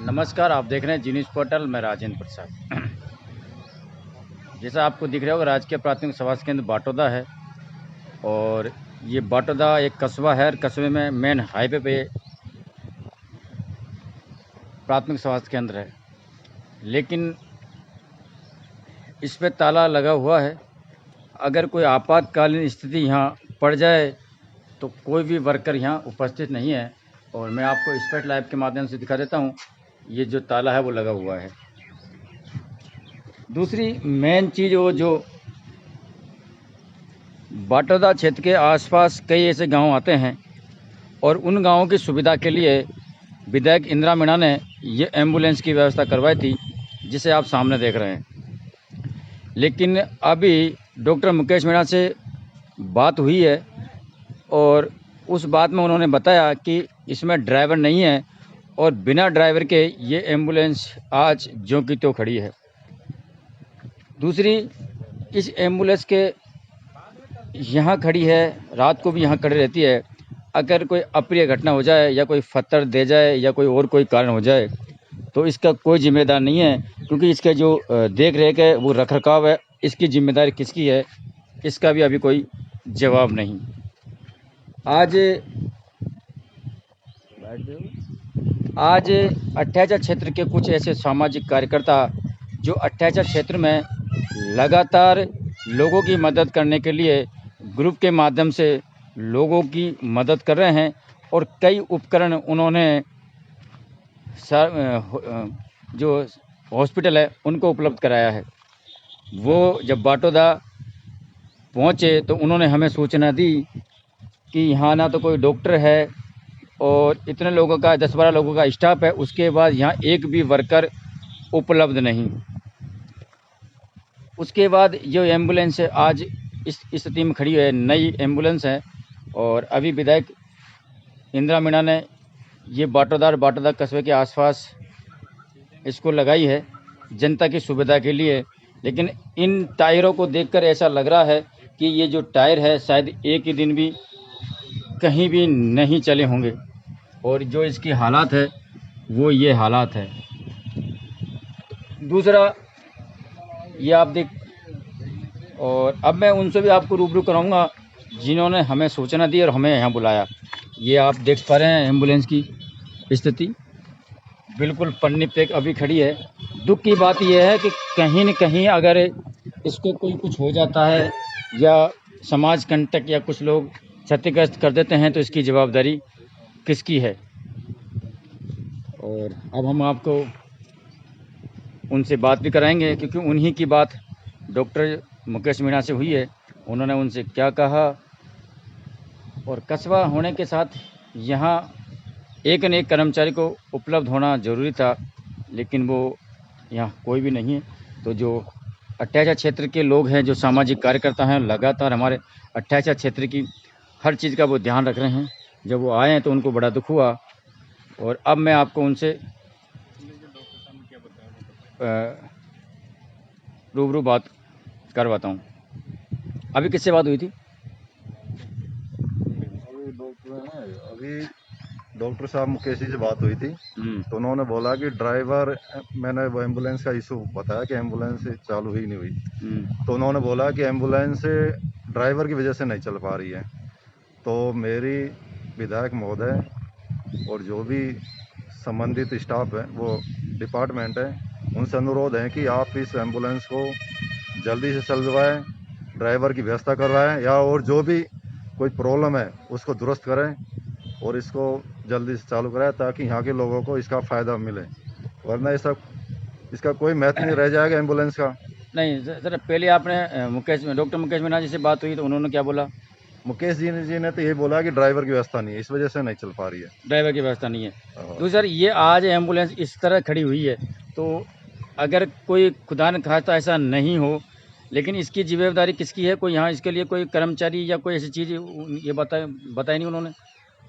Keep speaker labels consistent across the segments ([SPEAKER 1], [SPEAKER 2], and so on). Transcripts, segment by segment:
[SPEAKER 1] नमस्कार, आप देख रहे हैं जी न्यूज़ पोर्टल। मैं राजेंद्र प्रसाद। जैसा आपको दिख रहा होगा, राजकीय प्राथमिक स्वास्थ्य केंद्र बाटोदा है और ये बाटोदा एक कस्बा है और कस्बे में मेन हाईवे पे प्राथमिक स्वास्थ्य केंद्र है, लेकिन इस पे ताला लगा हुआ है। अगर कोई आपातकालीन स्थिति यहाँ पड़ जाए तो कोई भी वर्कर यहाँ उपस्थित नहीं है और मैं आपको स्पॉट लाइव के माध्यम से दिखा देता हूँ। ये जो ताला है वो लगा हुआ है। दूसरी मेन चीज़ वो जो बाटोदा क्षेत्र के आसपास कई ऐसे गांव आते हैं और उन गांवों की सुविधा के लिए विधायक इंदिरा मीणा ने ये एम्बुलेंस की व्यवस्था करवाई थी, जिसे आप सामने देख रहे हैं। लेकिन अभी डॉक्टर मुकेश मीणा से बात हुई है और उस बात में उन्होंने बताया कि इसमें ड्राइवर नहीं है और बिना ड्राइवर के ये एम्बुलेंस आज ज्यों की त्यों खड़ी है। दूसरी, इस एम्बुलेंस के यहाँ खड़ी है, रात को भी यहाँ खड़ी रहती है। अगर कोई अप्रिय घटना हो जाए या कोई पत्थर दे जाए या कोई कारण हो जाए तो इसका कोई जिम्मेदार नहीं है, क्योंकि इसके जो देख रेख है वो रख रखाव है, इसकी जिम्मेदारी किसकी है इसका भी अभी कोई जवाब नहीं। आज अट्ठाईचा क्षेत्र के कुछ ऐसे सामाजिक कार्यकर्ता जो अट्ठाईचा क्षेत्र में लगातार लोगों की मदद करने के लिए ग्रुप के माध्यम से लोगों की मदद कर रहे हैं और कई उपकरण उन्होंने जो हॉस्पिटल है उनको उपलब्ध कराया है। वो जब बाटोदा पहुँचे तो उन्होंने हमें सूचना दी कि यहाँ ना तो कोई डॉक्टर है और इतने लोगों का 10-12 लोगों का स्टाफ है, उसके बाद यहाँ एक भी वर्कर उपलब्ध नहीं। उसके बाद जो एम्बुलेंस है आज इस स्थिति में खड़ी है, नई एम्बुलेंस है और अभी विधायक इंदिरा मीणा ने ये बाटोदा कस्बे के आसपास इसको लगाई है जनता की सुविधा के लिए। लेकिन इन टायरों को देखकर ऐसा लग रहा है कि ये जो टायर है शायद एक ही दिन भी कहीं भी नहीं चले होंगे और जो इसकी हालात है वो ये हालात है। दूसरा ये आप देख, और अब मैं उनसे भी आपको रूबरू कराऊंगा जिन्होंने हमें सूचना दी और हमें यहाँ बुलाया। ये आप देख पा रहे हैं एम्बुलेंस की स्थिति बिल्कुल पन्नी पे अभी खड़ी है। दुख की बात यह है कि कहीं न कहीं अगर इसको कोई कुछ हो जाता है या समाज कंटक या कुछ लोग क्षतिग्रस्त कर देते हैं तो इसकी जवाबदारी किसकी है। और अब हम आपको उनसे बात भी कराएंगे, क्योंकि उन्हीं की बात डॉक्टर मुकेश मीणा से हुई है। उन्होंने उनसे क्या कहा, और कस्बा होने के साथ यहाँ एक न एक कर्मचारी को उपलब्ध होना ज़रूरी था, लेकिन वो यहाँ कोई भी नहीं है। तो जो अट्ठाईचा क्षेत्र के लोग हैं, जो सामाजिक कार्यकर्ता हैं, लगातार हमारे अट्ठाईचा क्षेत्र की हर चीज़ का वो ध्यान रख रहे हैं। जब वो आए हैं तो उनको बड़ा दुख हुआ और अब मैं आपको उनसे रूबरू बात करवाता हूँ। अभी किससे बात हुई थी?
[SPEAKER 2] अभी डॉक्टर साहब मुकेश जी से बात हुई थी तो उन्होंने बोला कि ड्राइवर, मैंने वो एम्बुलेंस का इशू बताया कि एम्बुलेंस चालू ही नहीं हुई, तो उन्होंने बोला कि एम्बुलेंस ड्राइवर की वजह से नहीं चल पा रही है। तो मेरी विधायक महोदय और जो भी संबंधित स्टाफ है, वो डिपार्टमेंट है, उनसे अनुरोध है कि आप इस एम्बुलेंस को जल्दी से चलवाएं, ड्राइवर की व्यवस्था करवाएं या और जो भी कोई प्रॉब्लम है उसको दुरुस्त करें और इसको जल्दी से चालू कराएं ताकि यहाँ के लोगों को इसका फ़ायदा मिले, वरना इसका कोई महत्व नहीं रह जाएगा एम्बुलेंस का।
[SPEAKER 1] नहीं सर, पहले आपने डॉक्टर मुकेश मीणा जी से बात हुई तो उन्होंने क्या बोला?
[SPEAKER 2] मुकेश जी ने तो ये बोला कि ड्राइवर की व्यवस्था नहीं है, इस वजह से नहीं चल पा रही है।
[SPEAKER 1] ड्राइवर की व्यवस्था नहीं है। तो सर, ये आज एम्बुलेंस इस तरह खड़ी हुई है, तो अगर कोई खुदा न खास्ता ऐसा नहीं हो, लेकिन इसकी जिम्मेदारी किसकी है? कोई यहाँ इसके लिए कोई कर्मचारी या कोई ऐसी चीज़ ये बताई नहीं उन्होंने?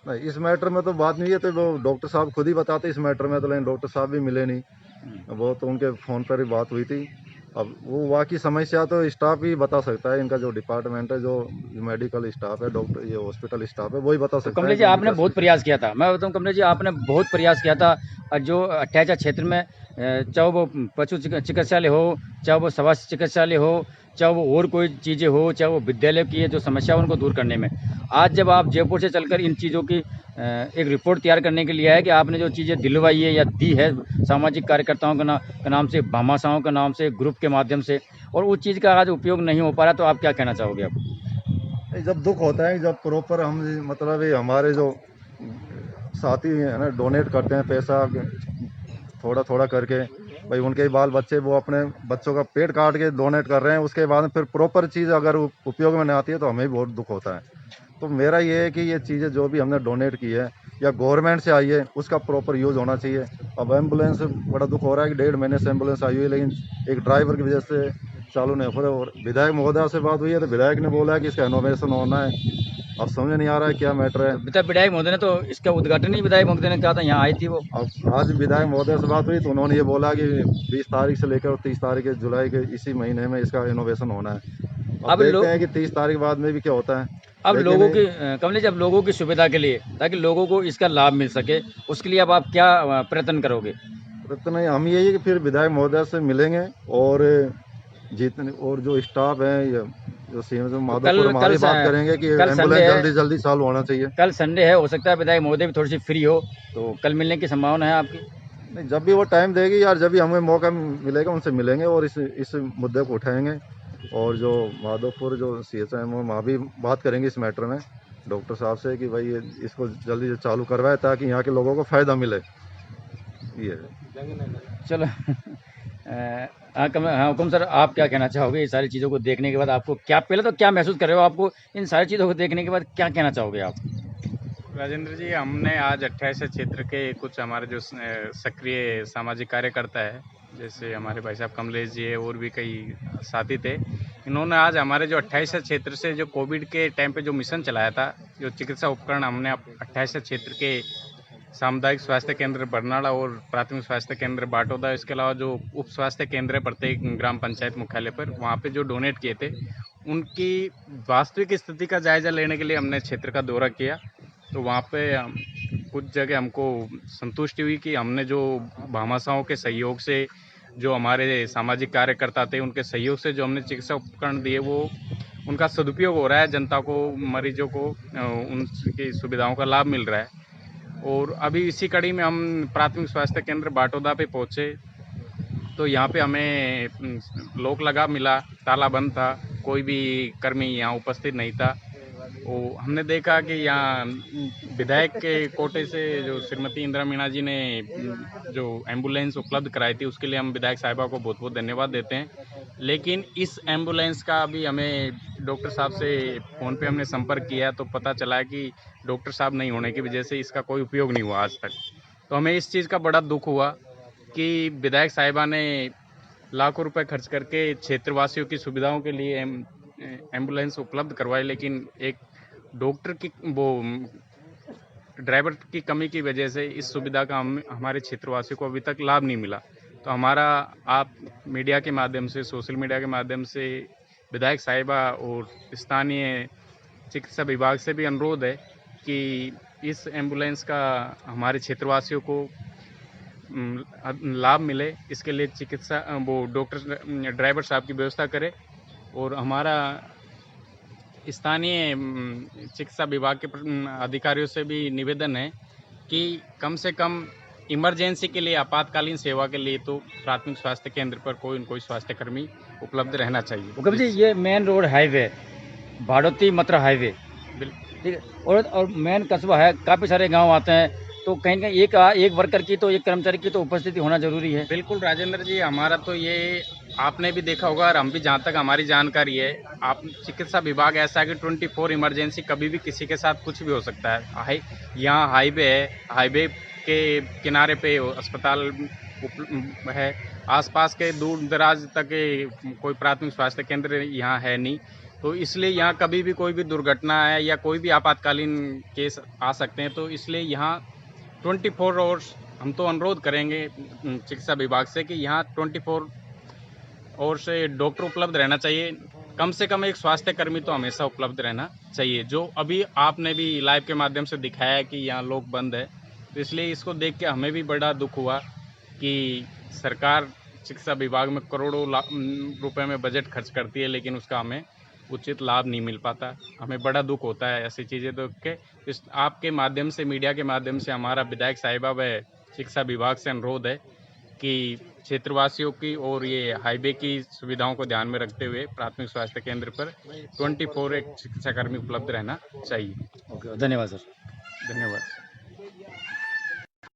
[SPEAKER 2] नहीं, इस मैटर में तो बात नहीं है, तो वो डॉक्टर साहब खुद ही बताते इस मैटर में, तो लेकिन डॉक्टर साहब भी मिले नहीं। वो तो उनके फ़ोन पर ही बात हुई थी। अब वो वाकई समस्या तो स्टाफ ही बता सकता है, इनका जो डिपार्टमेंट है, जो मेडिकल स्टाफ है, डॉक्टर ये हॉस्पिटल स्टाफ है, वही बता सकता है।
[SPEAKER 1] कमलेश जी, आपने बहुत प्रयास किया था, मैं बताऊं कमलेश जी, आपने बहुत प्रयास किया था और जो अटैच क्षेत्र में चाहे वो पशु चिकित्सालय हो, चाहे वो स्वास्थ्य चिकित्सालय हो, चाहे वो और कोई चीज़ें हो, चाहे वो विद्यालय की है जो समस्या है उनको दूर करने में। आज जब आप जयपुर से चलकर इन चीज़ों की एक रिपोर्ट तैयार करने के लिए आए कि आपने जो चीज़ें दिलवाई है या दी है सामाजिक कार्यकर्ताओं के नाम से, भामाशाहों के नाम से, ग्रुप के माध्यम से, और उस चीज़ का आज उपयोग नहीं हो पा रहा, तो आप क्या कहना चाहोगे आप?
[SPEAKER 2] जब दुख होता है, जब प्रॉपर हम मतलब ये हमारे जो साथी है ना डोनेट करते हैं पैसा थोड़ा थोड़ा करके, भाई उनके ही बाल बच्चे वो अपने बच्चों का पेट काट के डोनेट कर रहे हैं, उसके बाद फिर प्रॉपर चीज़ अगर उपयोग में नहीं आती है तो हमें भी बहुत दुख होता है। तो मेरा ये है कि ये चीज़ें जो भी हमने डोनेट की है या गवर्नमेंट से आई है उसका प्रॉपर यूज़ होना चाहिए। अब एम्बुलेंस बड़ा दुख हो रहा है कि 1.5 महीने से एम्बुलेंस आई हुई है, लेकिन एक ड्राइवर की वजह से चालू नहीं हो रहा। और विधायक महोदय से बात हुई है तो विधायक ने बोला है कि इसका इनोवेशन होना है। अब समझ नहीं आ रहा है क्या मैटर है।
[SPEAKER 1] विधायक महोदय ने तो इसका उद्घाटन ही विधायक महोदय ने कहा था, यहाँ आई थी वो।
[SPEAKER 2] अब आज विधायक महोदय से बात हुई तो उन्होंने ये बोला कि 20 तारीख से लेकर 30 तारीख जुलाई के इसी महीने में इसका इनोवेशन होना है। अब देखते हैं कि 30 तारीख बाद में भी क्या होता है।
[SPEAKER 1] अब लोगों की कमलेश, अब लोगों की सुविधा के लिए, ताकि लोगों को इसका लाभ मिल सके, उसके लिए अब आप क्या प्रयत्न करोगे?
[SPEAKER 2] प्रयत्न हम यही है कि फिर विधायक महोदय से मिलेंगे और जितने और जो स्टाफ है या जो सीएम माधोपुर हमारी बात करेंगे कि एम्बुलेंस जल्दी चालू होना चाहिए।
[SPEAKER 1] कल संडे है, हो सकता है विधायक महोदय भी थोड़ी सी फ्री हो, तो कल मिलने की संभावना है आपकी?
[SPEAKER 2] नहीं, जब भी वो टाइम देगी यार, जब भी हमें मौका मिलेगा उनसे मिलेंगे और इस मुद्दे को उठाएंगे। और जो माधोपुर जो CHM वहाँ भी बात करेंगे इस मैटर में डॉक्टर साहब से कि भाई इसको जल्दी चालू करवाए ताकि यहाँ के लोगों को फ़ायदा मिले। ये
[SPEAKER 1] चलो हाँ हुकुम सर, आप क्या कहना चाहोगे ये सारी चीज़ों को देखने के बाद? आपको क्या, पहले तो क्या महसूस कर रहे हो, आपको इन सारी चीज़ों को देखने के बाद क्या कहना चाहोगे आप?
[SPEAKER 3] राजेंद्र जी, हमने आज 28 क्षेत्र के कुछ हमारे जो सक्रिय सामाजिक कार्यकर्ता है, जैसे हमारे भाई साहब कमलेश जी है और भी कई साथी थे, इन्होंने आज हमारे जो 28 क्षेत्र से जो कोविड के टाइम पे जो मिशन चलाया था, जो चिकित्सा उपकरण हमने 28 क्षेत्र के सामुदायिक स्वास्थ्य केंद्र बरनाला और प्राथमिक स्वास्थ्य केंद्र बाटोदा, इसके अलावा जो उप स्वास्थ्य केंद्र है प्रत्येक ग्राम पंचायत मुख्यालय पर, वहाँ पे जो डोनेट किए थे, उनकी वास्तविक स्थिति का जायजा लेने के लिए हमने क्षेत्र का दौरा किया। तो वहाँ पे कुछ जगह हमको संतुष्टि हुई कि हमने जो भामाशाहों के सहयोग से, जो हमारे सामाजिक कार्यकर्ता थे उनके सहयोग से जो हमने चिकित्सा उपकरण दिए, वो उनका सदुपयोग हो रहा है, जनता को, मरीजों को उनकी सुविधाओं का लाभ मिल रहा है। और अभी इसी कड़ी में हम प्राथमिक स्वास्थ्य केंद्र बाटोदा पे पहुँचे तो यहाँ पे हमें लॉक लगा मिला, ताला बंद था, कोई भी कर्मी यहाँ उपस्थित नहीं था। हमने देखा कि यहाँ विधायक के कोटे से जो श्रीमती इंदिरा मीणा जी ने जो एम्बुलेंस उपलब्ध कराई थी, उसके लिए हम विधायक साहिबा को बहुत बहुत धन्यवाद देते हैं। लेकिन इस एम्बुलेंस का अभी हमें डॉक्टर साहब से फ़ोन पे हमने संपर्क किया तो पता चला कि डॉक्टर साहब नहीं होने की वजह से इसका कोई उपयोग नहीं हुआ आज तक। तो हमें इस चीज़ का बड़ा दुख हुआ कि विधायक साहिबा ने लाखों रुपए खर्च करके क्षेत्रवासियों की सुविधाओं के लिए एम्बुलेंस उपलब्ध करवाई, लेकिन एक डॉक्टर की वो ड्राइवर की कमी की वजह से इस सुविधा का हमारे क्षेत्रवासियों को अभी तक लाभ नहीं मिला। तो हमारा आप मीडिया के माध्यम से, सोशल मीडिया के माध्यम से विधायक साहिबा और स्थानीय चिकित्सा विभाग से भी अनुरोध है कि इस एम्बुलेंस का हमारे क्षेत्रवासियों को लाभ मिले, इसके लिए चिकित्सा वो डॉक्टर ड्राइवर साहब की व्यवस्था करे। और हमारा स्थानीय चिकित्सा विभाग के अधिकारियों से भी निवेदन है कि कम से कम इमरजेंसी के लिए, आपातकालीन सेवा के लिए तो प्राथमिक स्वास्थ्य केंद्र पर कोई न कोई स्वास्थ्य कर्मी उपलब्ध रहना चाहिए।
[SPEAKER 1] हुकुम जी, ये main road highway Bhadoti Mathura highway, ठीक है, और मेन कस्बा है, काफ़ी सारे गांव आते हैं, तो कहीं ना एक वर्कर की तो, एक कर्मचारी की तो उपस्थिति होना जरूरी है।
[SPEAKER 3] बिल्कुल राजेंद्र जी, हमारा तो ये आपने भी देखा होगा और हम भी, जहाँ तक हमारी जानकारी है, आप चिकित्सा विभाग ऐसा है कि 24 इमरजेंसी कभी भी किसी के साथ कुछ भी हो सकता है। यहाँ हाईवे है, हाईवे के किनारे पे अस्पताल है, आसपास के दूर दराज तक कोई प्राथमिक स्वास्थ्य केंद्र यहाँ है नहीं। तो इसलिए यहाँ कभी भी कोई भी दुर्घटना है या कोई भी आपातकालीन केस आ सकते हैं। तो इसलिए यहाँ 24 आवर्स हम तो अनुरोध करेंगे चिकित्सा विभाग से कि यहाँ 24 आवर्स से डॉक्टर उपलब्ध रहना चाहिए। कम से कम एक स्वास्थ्य कर्मी तो हमेशा उपलब्ध रहना चाहिए। जो अभी आपने भी लाइव के माध्यम से दिखाया है कि यहाँ लोग बंद है, तो इसलिए इसको देख के हमें भी बड़ा दुख हुआ कि सरकार शिक्षा विभाग में करोड़ों रुपए में बजट खर्च करती है, लेकिन उसका हमें उचित लाभ नहीं मिल पाता। हमें बड़ा दुख होता है ऐसी चीज़ें देख के। इस आपके माध्यम से, मीडिया के माध्यम से हमारा विधायक साहिबा व शिक्षा विभाग से अनुरोध है कि क्षेत्रवासियों की और ये हाईवे की सुविधाओं को ध्यान में रखते हुए प्राथमिक स्वास्थ्य केंद्र पर 24 एक शिक्षाकर्मी उपलब्ध रहना चाहिए।
[SPEAKER 1] ओके, धन्यवाद सर।
[SPEAKER 3] धन्यवाद।